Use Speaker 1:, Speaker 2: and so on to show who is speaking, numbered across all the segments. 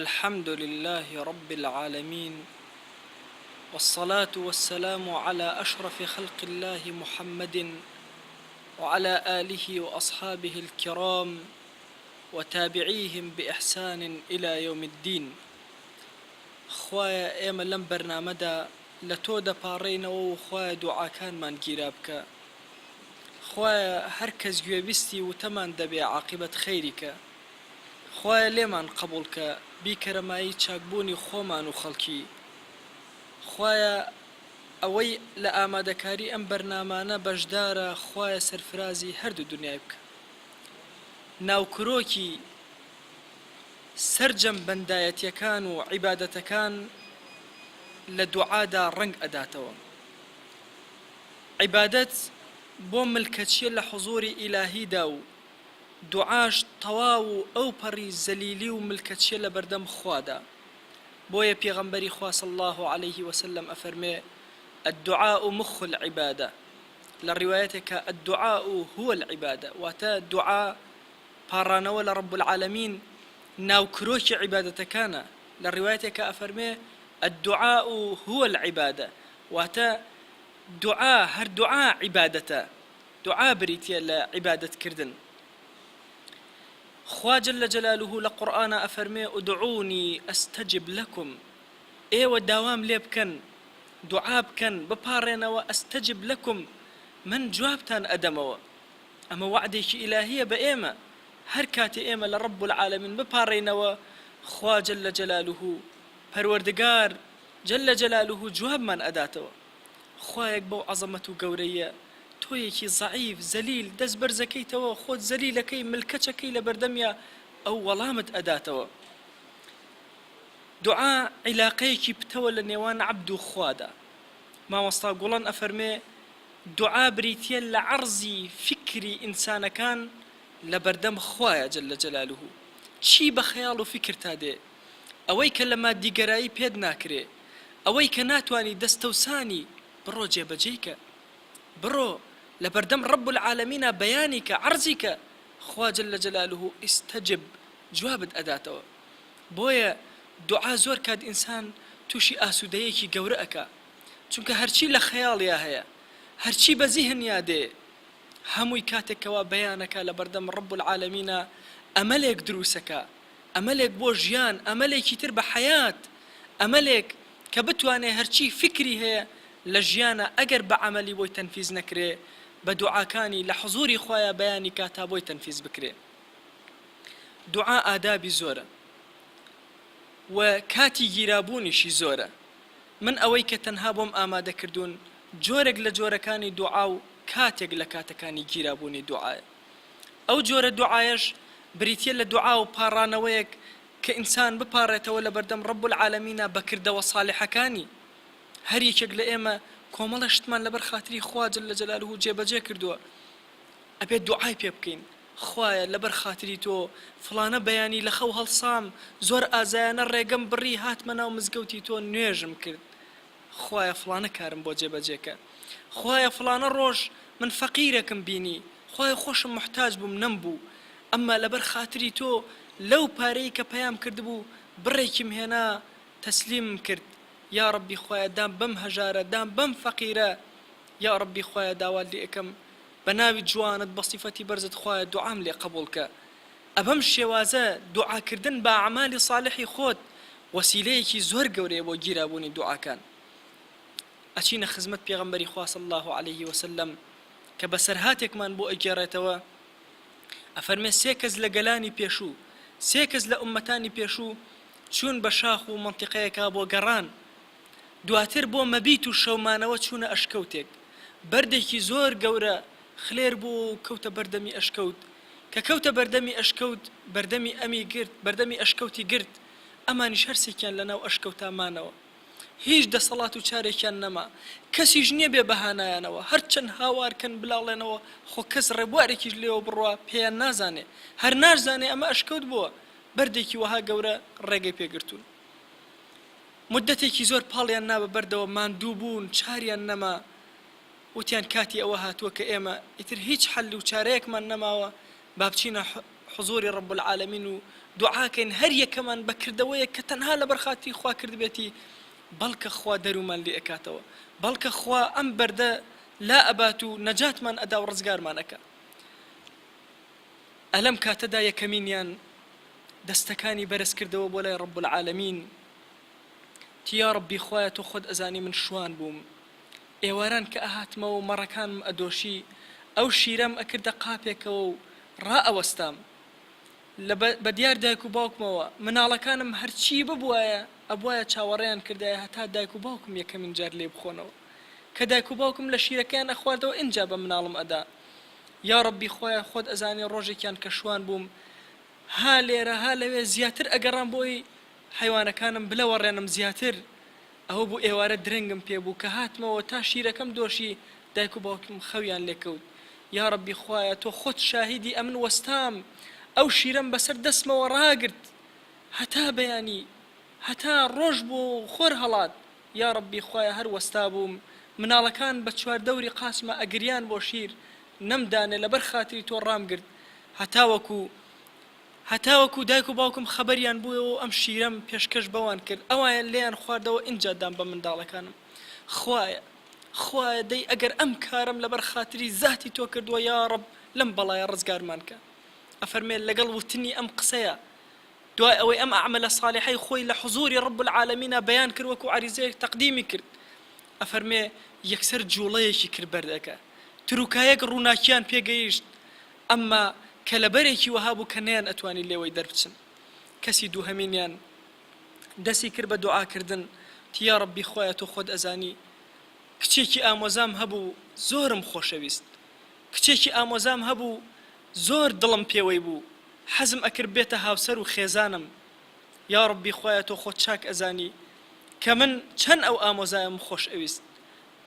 Speaker 1: الحمد لله رب العالمين، والصلاة والسلام على أشرف خلق الله محمد وعلى آله وأصحابه الكرام وتابعيهم بإحسان إلى يوم الدين. خوايا ئێمە لەم بەرنامەدا لە تۆ دەپاڕێینەوە و خوايا دوعاکانمان گیرا بکە. خوايا هەر کەس گوێبیستی وتەمان دەبێ عاقبەت خەیریکە. خوايا لێمان قبولکە بیکەرەمایی چاکبوونی خۆمان و خەڵکی. خوايا ئەوەی لە ئامادەکاری ئەم بەرنامانە بەشدارە، خوايا سەرفرازی هەردوو دنیای بکە. ناوکرۆکی سەرجەم بەندایەتیەکان و عیبادەتەکان لە دوعادا ڕنگ ئەداتەوە. عیبادەت بۆ ملکەچیە لە حوزوری ئیلاهیدا و دوعاش تەواو و ئەو پەڕی زەلیلی و ملکەچیە لە بەردەم خوادا. بۆیە پێغەمبەری خوا صلی الله عليه وسلم ئەفەرمێ الدعاء مخ العبادة، لە ڕیوایەتێکە الدعاء هو العبادة، واتە دوعا پاڕانەوە لە رب العالمین ناوکرۆکی عیبادەتەکانە. لە ڕیوایەتێکە ئەفەرمێ الدعاء هو العبادة، واتە دوعا هەر دوعا عیبادەتە، دوعا بریتیە لە عیبادەتکردن. خوا جل جلاله لە قورئانە ئەفەرمێ ادعوني استجب لكم، ئێوە داوام لێ بکەن، دوعا بکەن، بپاڕێنەوە ئەستەجب لەکم، من جوابتان ئەدەمەوە. ئەمە وعدێکی ئیلاهیە بە ئێمە، هەر کاتێ ئێمە لە رب العالمین بپاڕێنەوە خوا جل جلاله پەروەردگار جل جلاله جوابمان ئەداتەوە. خوایەک بەو عەزەمەت و گەورەیە، تۆیەکی زەعیف زەلیل دەست بەرزەکەیتەوە، خۆت زەلیلەکەی ملکەچەکەی لە بەردەمیە ئەو وەڵامت ئەداتەوە. دوعا عیلاقەیەکی پتەوە لە نێوان عەبد و خوادا. مامۆستا گوڵان ئەفەرمێ دوعا بریتیە لە عەرزی فکری ئینسانەکان لە بەردەم خوایە جل جلاله. چی بە خەیاڵ و فکر تا دێ، ئەوەی کە لە مادیگەرایی پێت ناکرێ، ئەوەی کە ناتوانی دەستەوسانی بڕۆ جێبەجێیکە، بڕۆ لە بەردەم رب العالمینە بەیانی کە عەرزی کە خوا جل جلاله ئیستەجب جوابت ئەداتەوە. بۆیە دوعا زۆر کات ئینسان تووشی ئاسوودەیەکی گەورە ئەکا، چونکە هەرچی لە خەیاڵیا هەیە، هەرچی بە زیهنیا دێ، هەمووی کاتێکەوە بەیانەکە لە بەردەم رب العالمینە ئەمەلێک دروسەکە، ئەمەلێک بۆ ژیان، ئەمەلێکی تر بە حەیات، ئەمەلێک کە بتوانێ هەرچی فکری هەیە لە ژیانە ئەگەر بە عەمەلی بۆی تەنفیز نەکرێ، بە دوعاکانی لە حوزوری خوایە بەیانی کاتا بۆی تەنفیز بکرێ. دوعا ئادابی زۆرە و کاتی گیرابوونیشی زۆرە. من ئەوەی کە تەنها بۆم ئامادەکردوون جۆرێک لە جۆرەکانی دوعا و کاتێک لە کاتەکانی گیرابوونی دوعایە. ئەو جۆرە دوعایەش بریتیە لە دوعا و پاڕانەوەیەک کە ئینسان بپاڕێتەوە لە بەردەم رب العالمینە بەکردەوە ساڵحەکانی. هەر یەکێک لە ئێمە کۆمەڵە شتمان لەبەر خاتری خوا جل جلاله جێبەجێ کردووە، ئەبێت دوعای پێ بکەین. خوایە لەبەر خاتری تۆ فڵانە بەیانی لە خەو هەڵسام، زۆر ئازایانە ڕێگەم بڕی، هاتمە ناو مزگەوتی تۆ نوێژم کرد، خوایە فڵانە کارم بۆ جێبەجێکە. خوایە فڵانە ڕۆژ من فەقیرێکم بینی، خوایە خۆشم محتاج بووم نەمبوو، ئەمما لەبەر خاتری تۆ لەو پارەی کە پەیام کردبوو بڕێکیم هێنا تەسلیمم کرد. یا ربی خوایە دام بەم هەژارە، دام بەم فەقیرە، یا ربی خوایە داوات لێ ئەکەم بە ناوی جوانت بە سیفەتی بەرزت خوایە دوعام لێ قبوڵکە. ئەبەم شێوازە دوعاکردن بە ئەعمالی صالحی خۆت وەسیلەیەکی زۆر گەورەیە بۆ گیرابوونی دوعاکان. ئەچینە خزمەت پێغەمبەری خوا صلی الله عليه وسلم کە بەسەرهاتێکمان بۆ ئەگێڕێتەوە. ئەفەرمێ سێ کەس لە گەلانی پێشوو، سێ کەس لە ئومەتانی پێشوو چوون بە شاخ و منتیقەیەکا بۆ گەڕان، دواتر بۆ مەبیت و شەومانەوە چوونە ئەشکەوتێک. بەردێکی زۆر گەورە خلێر بوو کەوتە بەردەمی ئەشکەوت، کە کەوتە بەردەمی ئەشکەوت بەردەمی ئەمی گرت، بەردەمی ئەشکەوتی گرت. ئەمانیش هەرسێکیان لەناو ئەشکەوتامانەوە، هیچ دەسەڵات و چارێکیان نەما، کەسیش نییە بێ بەهانایانەوە، هەرچەند هاوارکەن بلاڵێنەوە خۆ کەس ڕێبوارێکیش لێەوە بڕوا پێیان نازانێ، هەر نازانێ ئەمە ئەشکەوت بووە. بەردێکی وەها گەورە ڕێگەی پێگرتوون، مدەتێکی زۆر پاڵیان نابە بەردەوە، ماندوو بوون، چاریان نەما. وتیان کاتی ئەوە هاتووە کە ئێمە ئیتر هیچ حەل و چارەیەکمان نەماوە، با بچینە حضوری رب العالمین و دوعاکەین هەر یەکەمان بەکردەوەیە کە تەنها لەبەر خاتری خوا کرد بێتی بەڵکە خوا دەرومان لێ ئەکاتەوە بەڵکە خوا ئەم بەردە لا ئەبات و نەجاتمان ئەدا و ڕزگارمانەکە ئەلەم کاتەدا یەکەمینیان دەستەکانی بەرز کردەوە بۆ لای ڕەب العالەمین تیا ڕەبی خوایە تۆ خۆت ئەزانی من شوان بووم ئێواران کە ئەهاتمەوە و مەڕەکانم ئەدۆشی ئەو شیرەم ئەکردە قاپێکەوە و ڕائەوەستام بە دیار دایک و باوکمەوە مناڵەکانم هەرچی ببوایە ئەبوایە چاوەڕێیان کردایە هەتا دایک و باوکم یەکەمین جار لێ بخۆنەوە کە دایک و باوکم لە شیرەکەیان ئەخواردەوە ئینجا بە مناڵم ئەدا یا ڕەبی خۆیان خۆت ئەزانی ڕۆژێکیان کە شوان بووم ها لێرە ها لەوێ زیاتر ئەگەڕام بۆی حیوانەکانم بلەوەڕێنم زیاتر ئەوە بوو ئێوارە درەنگم پێبوو کە هاتمەوە تا شیرەکەم دۆشی دایک و باوکم خەویان لێکەوت یا ڕەبی خۆیان تۆ خۆت شاهیدی ئەمن وەستام ئەو شیرەم بەسەر دەستمەوە ڕاگرت هەتا بەیانی هەتا ڕۆژ بۆ خۆر هەڵات یا ڕەبی خۆیان هەر وەستا بووم مناڵەکان بە چواردەوری قاسمە ئەگریان بۆ شیر نەمدانێ لەبەر خاتری تۆ ڕامگرت هەتاوەکو دایک و باوکم خەبەریان بووەوە ئەم شیرەم پێشکەش بەوان کرد ئەوایان لێیان خواردەوە ئینجا دام بە منداڵەکانم خوایە دەی ئەگەر ئەم کارم لەبەر خاتری زاتی تۆ کردووە یا ڕەب لەم بەڵایە ڕزگارمان کە ئەفەرمێ لەگەڵ وتنی ئەم قسەیە دوای ئەوەی ئەم ئەعمەلە صالحەی خۆی لە حوزوری ڕەب العالەمینە بەیان کرد وەکو عەریزەیەک تەقدیمی کرد ئەفەرمێ یەکسەر جوڵەیەکی کرد بەردەکە تروکایەک ڕووناکیان پێگەیشت ئەمما کە لەبەرێکی وەها بوو کە نەیان ئەتوانی لێوەی دەربچن کەسی دووهەمینیان دەستی کرد بە دوعاکردن تیا ڕەبی خۆیە تۆ خۆت ئەزانی کچێکی ئامۆزام هەبوو زۆرم خۆشەویست کچێکی ئامۆزام هەبوو زۆر دڵم پێوەی بوو حەزم ئەکرد بێتە هاوسەر و خێزانم یا ڕەبی خۆیە تۆ خۆت چاک ئەزانی کە من چەند ئەو ئامۆزایم خۆش ئەویست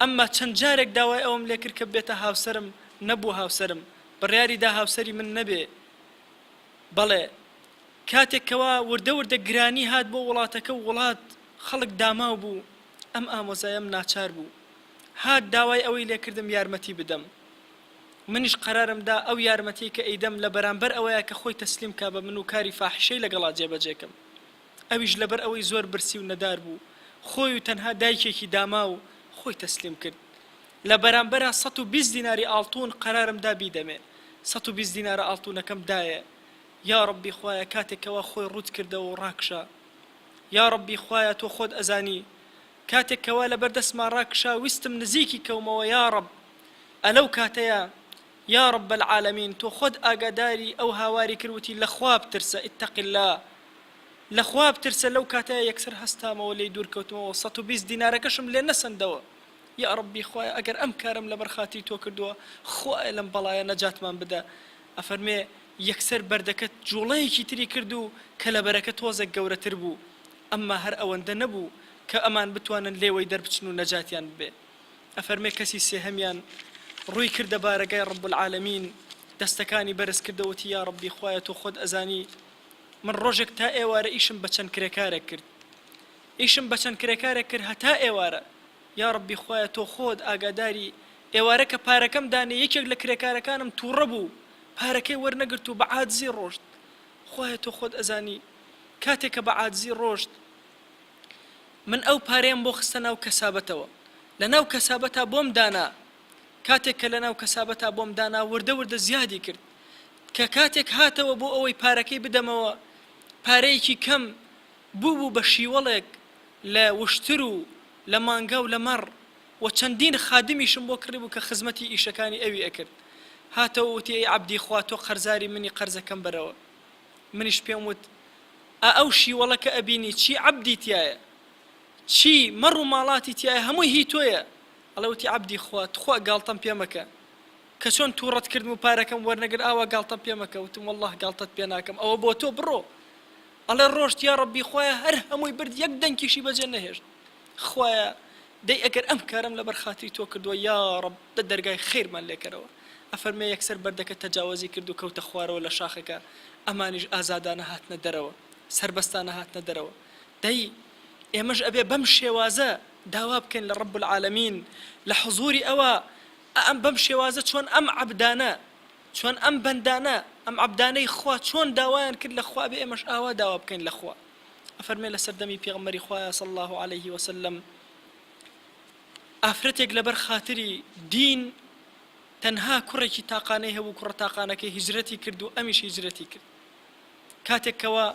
Speaker 1: ئەمما چەند جارێک داوای ئەوم لێ کرد کە بێتە هاوسەرم نەبوو هاوسەرم بڕیاریدا هاوسەری من نەبێ بەڵێ کاتێکەوە وردە وردە گرانی هات بۆ وڵاتەکە و وڵات خەڵک داماو بوو ئەم ئامۆزایم ناچار بوو هات داوای ئەوەی لێ کردم یارمەتی بدەم منیش قەرارم دا ئەو یارمەتی کە ئەیدەم لە بەرامبەر ئەوەیە کە خۆی تەسلیم کا بە من و کاری فاحشەی لەگەڵا جێبەجێکم ئەویش لەبەر ئەوەی زۆر برسی و نەدار بوو خۆی و تەنها دایکێکی داما و خۆی تەسلیم کرد لە بەرامبەرە 120 دیناری ئاڵتون قەرارم دا بیدەمێ 120 دینارە ئاڵتونەکەم دایە یا ڕەبی خۆیە کاتێکەوە خۆی ڕوت کردەوە و ڕاکشا یا ڕەبی خۆیە تۆ خۆت ئەزانی کاتێکەوە لە بەردەستمان ڕاکشا ویستم نزیکی کەومەوە یا ڕەب ئەلەو کاتەیە یا ڕەب العالەمین تۆ خۆت ئاگاداری ئەو هاواری کردوتی لە خوا بترسە ئیتەقی الله لە خوا بترسە لەو کاتەیە یەکسەر هەستامەوە لێی دوورکەوتمەوە 120 دینارەکەشم لێ نەسەندەوە یا ڕەبی خۆیە ئەگەر ئەم کارم لەبەر خاتری تۆ کردووە خوایە لەم بەڵایە نەجاتمان بدە ئەفەرمێ یەکسەر بەردەکەت جوڵەیەکی تری کرد و کە لەبەرەکە تۆزێک گەورەتر بوو ئەمما هەر ئەوەندە نەبوو کە ئەمان بتوانن لێوەی دەربچن و نەجاتیان ببێ ئەفەرمێ کەسی سێهەمیان ڕووی کردە بارەگای ڕەب العالەمین دەستەکانی بەرز کردەوەتی یا ڕەبی خۆیە تۆ خۆت ئەزانی من ڕۆژێک تا ئێوارە ئیشم بە چەند کرێکارێک کرد ئیشم بە چەند کرێکارێک کرد هەتا ئێوارە یا ڕەبی خۆیە تۆ خۆت ئاگاداری ئێوارە کە پارەکەم دانێ یەکێک لە کرێکارەکانم تووڕە بوو پارەکەی وەرنەگرت و بە عاجزی ڕۆشت خۆیە تۆ خۆت ئەزانی کاتێک کە بە عاجزی ڕۆشت من ئەو پارەیەم بۆ خستە ناو کەسابەتەوە لە ناو کەسابەتا بۆم دانا کاتێک کە لە ناو کەسابەتا بۆم دانا وردە وردە زیادی کرد کە کاتێک هاتەوە بۆ ئەوەی پارەکەی بدەمەوە پارەیەکی کەم بوو بە شیوەڵێک لە وشتر و لە مانگا و لە مەڕ و چەندین خادمیشم بۆ کڕی بوو کە خزمەتی ئیشەکانی ئەوی ئەکرد هاتەوە وتی ئەی عەبدی خوا تۆ قەرزاری منی قەرزەکەم بەرەوە منیش پێم وت ئەو شیوەڵەکە ئەبینی چی عەبدی تایە چی مەڕ و ماڵاتی تایە هەمووی هی تۆیە ئەڵێ وتی عەبدی خوا تخوا گاڵتەم پێ مەکە کە چۆن تووڕەت کردم و پارەکەم وەرنەگر ئاوا گاڵتەم پێ مەکە وتم وەڵڵاه گاڵتەت پێ ناکەم ئەوە بۆ تۆ بڕۆ ئەڵێ ڕۆژت یا ڕەبی خۆیە هەر هەمووی برد یەک دەنگیشی بەجێ نەهێشت خۆیە دەی ئەگەر ئەم کارم لەبەر خاتری تۆ کردووە یا ڕەب دە دەرگای خێرمان لێکەرەوە ئەفەرمێ یەکسەر بەردەکە تەجاوزی کرد و کەوتە خوارەوە لە شاخەکە ئەمانیش ئازادانە هاتنە دەرەوە سربەستانە هاتنە دەرەوە دەی ئێمەش ئەبێ بەم شێوازە داوا بکەین لە ڕەب العالەمین لە حوزوری ئەوە ئەم بەم شێوازە چۆن ئەم عەبدانە چۆن ئەم بەندانە ئەم عەبدانەی خوا چۆن داوایان کرد لە خوا بێ ئێمەش ئاوا داوا بکەین لە خوا. ئەفەرمێ لە سەردەمی پێغەمبەری خوایە صلی الله عليه وسلم ئافرەتێک لەبەر خاتری دین تەنها کوڕێکی تاقانەی هەبوو، کوڕە تاقانەکەی هیجرەتی کرد و ئەمیش هیجرەتی کرد. کاتێکەوە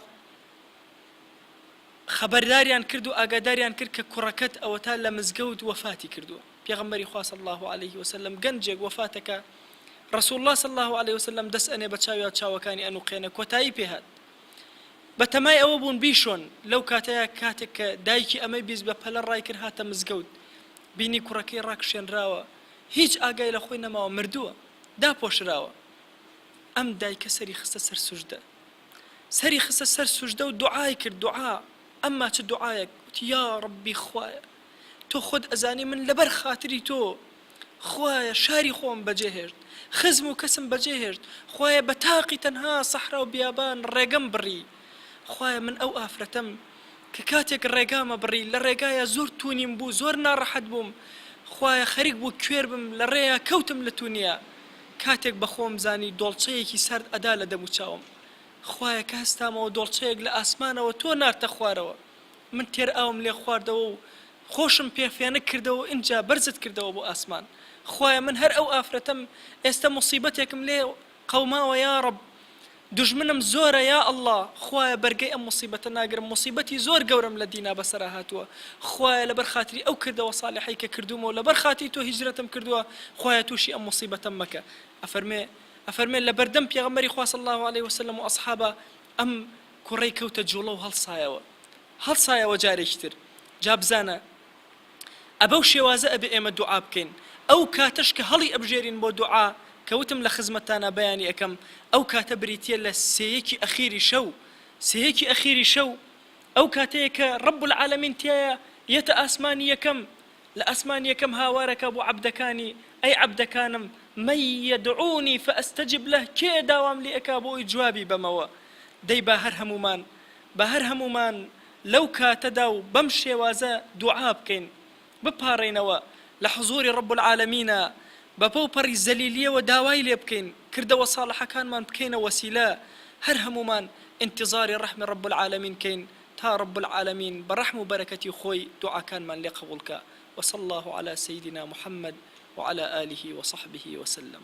Speaker 1: خەبەرداریان کرد و ئاگاداریان کرد کە کوڕەکەت ئەوە تا لە مزگەوت وەفاتی کردووە. پێغەمبەری خوا صلی الله عليه وسلم گەنجێک وەفاتەکە، رسول الله صلی الله عليه وسلم دەست ئەنێ بە چاوی چاوەکانی ئەنوقێنە، کۆتایی پێهات. بەتەمای ئەوە بوون بیشۆن لەو کاتەیە کاتێک کە دایکی ئەمەی بیست بە پەلە ڕای کرد هاتە مزگەوت، بینی کوڕەکەی ڕاکشێنراوە، هیچ ئاگای لە خۆی نەماوە، مردووە، داپۆشراوە. ئەم دایکە سەری خستە سەر سوژدە، سەری خستە سەر سوژدە و دوعای کرد. دوعا ئەمما چ دوعایەک، وتی یا ڕەبی خوایە تۆ خۆت ئەزانی من لەبەر خاتری تۆ خوایە شاری خۆم بەجێهێشت، خزم و کەسم بەجێهێشت، خوایە بە تاقی تەنها سەحرا و بیابان ڕێگەم بڕی، خوایە من ئەو ئافرەتەم کە کاتێک ڕێگامە بڕی لە ڕێگایە زۆر توونیم بوو، زۆر ناڕەحەت بووم، خوایە خەریک بوو کوێر بم لە ڕێیە کەوتم لە توونیە، کاتێک بەخۆم زانی دۆڵچەیەکی سەرد ئەدا لە دەم و چاوم، خوایە کە هەستامەوە دۆڵچەیەک لە ئاسمانەوە تۆ نارتە خوارەوە، من تێر ئاوم لێ خواردەوە و خۆشم پێفێنە کردەوە، اینجا بەرزت کردەوە بۆ ئاسمان. خوایە من هەر ئەو ئافرەتەم ئێستا مصیبەتێکم لێ قەوماوە، یا ڕەب دژمنم زۆرە، یا ئەڵڵا خوایە بەرگەی ئەم مصیبەتە ناگرم، مصیبەتی زۆر گەورم لە دینا بەسەرا هاتووە، خوایە لەبەر خاتری ئەو کردەوە ساڵحەی کە کردومەوە، لەبەر خاتری تۆ هیجرەتم کردووە، خوایە تووشی ئەم مصیبەتەم مەکە. ئەفەرمێ لە بەردەم پێغەمبەری خوا صلی الله عليه وسلم و ئەصحابە ئەم کوڕەی کەوتە جوڵە و هەڵسایەوە جارێکی تر. جا بزانە ئەبەو شێوازە ئەبێ ئێمە دوعا بکەین، ئەو کاتەش کە هەڵی ئەبژێرین بۆ دوعا کەوتم لە خزمەتانە بەیانی ئەەکەم، ئەو کاتە بریتە لە سێیەکی ئەخیری شەو، ئەو کاتەیە کە ڕەب العالەمین تایە یەتە ئاسمانی یەکەم، لە ئاسمانی یەکەم هاوارەکە بۆ عەبدەکانی، ئەی عەبدەکانم من یەدعونی فەئەستەجب لەه، کێ داوام لێ ئەکا بۆی جوابی بەمەوە. دەی با هەر هەمومان لەو کاتەدا و بەم شێوازە دوعا بکەین، بپارڕینەوە لە حوزوری ڕەب العالەمینە، بەپە و پەڕی زەلیلیەوە داوای لێ بکەین، کردەوە ساڵحەکانمان بکەینە وەسیلە، هەر هەمومان انتظاری ڕەحمی ڕەب العالەمین کەین تا ڕەب العالەمین بە ڕەحم و بەرەکەتی خۆی دوعاکانمان لێ قبوڵکە. وصلى الله على سيدنا محمد وعلى آله وصحبه وسلم.